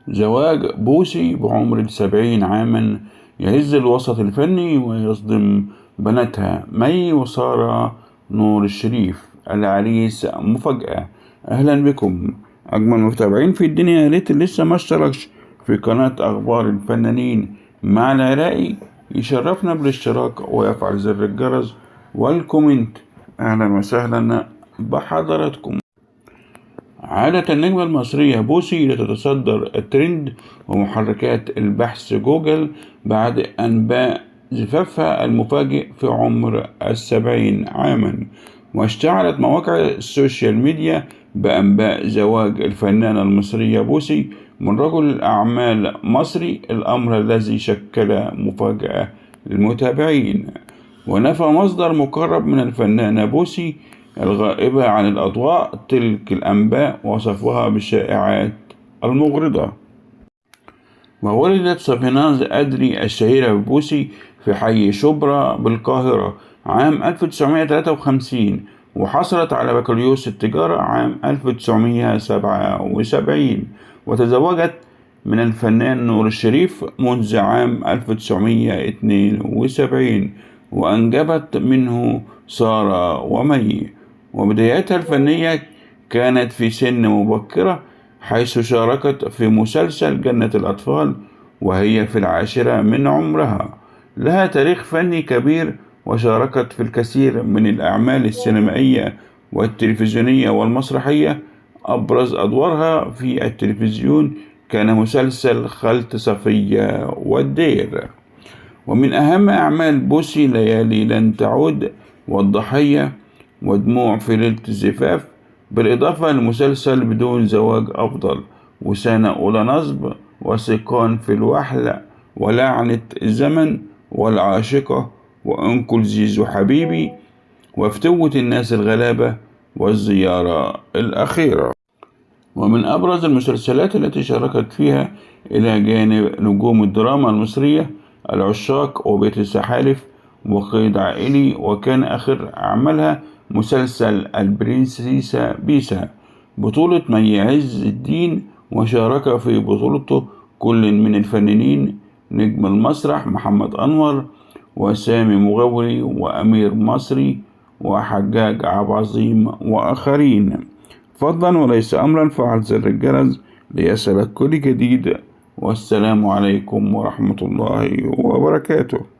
زواج بوسي بعمر 70 عاما يهز الوسط الفني ويصدم بناتها مي وسارة نور الشريف. العريس مفاجأة. أهلا بكم أجمل متابعين في الدنيا. يا ريت اللي لسه ما اشتركش في قناة أخبار الفنانين مع العراقي يشرفنا بالاشتراك ويفعل زر الجرس والكومنت. أهلا وسهلا بحضراتكم. عادت النجمة المصرية بوسي لتتصدر الترند ومحركات البحث جوجل بعد أنباء زفافها المفاجئ في عمر 70 عاما، واشتعلت مواقع السوشيال ميديا بأنباء زواج الفنانة المصرية بوسي من رجل أعمال مصري، الأمر الذي شكل مفاجأة للمتابعين. ونفى مصدر مقرب من الفنانة بوسي الغائبة عن الأضواء تلك الأنباء، وصفها بالشائعات المغرضة. وولدت صفيناز أدري الشهيرة ببوسي في حي شبرا بالقاهرة عام 1953، وحصلت على بكالوريوس التجارة عام 1977، وتزوجت من الفنان نور الشريف منذ عام 1972، وأنجبت منه سارة ومي. وبدايتها الفنية كانت في سن مبكرة، حيث شاركت في مسلسل جنة الأطفال وهي في 10 من عمرها. لها تاريخ فني كبير، وشاركت في الكثير من الأعمال السينمائية والتلفزيونية والمسرحية. أبرز أدوارها في التلفزيون كان مسلسل خالة صفية والدير. ومن أهم أعمال بوسي ليالي لن تعود والضحية ودموع في ليلة الزفاف، بالإضافة لمسلسل بدون زواج أفضل وسنة أولى نصب وسيقان في الوحل ولعنة الزمن والعاشقة وأنكل زيزو حبيبي وفتوة الناس الغلابة والزيارة الأخيرة. ومن أبرز المسلسلات التي شاركت فيها إلى جانب نجوم الدراما المصرية العشاق وبيت السحالف وقيد عائلي، وكان آخر أعمالها مسلسل البرنسيسة بيسا بطولة مي عز الدين، وشارك في بطولته كل من الفنانين نجم المسرح محمد أنور وسامي مغوري وأمير مصري وحجاج عبد العظيم وآخرين. فضلا وليس أمرا فعل زر الجرس ليصلك كل جديد، والسلام عليكم ورحمة الله وبركاته.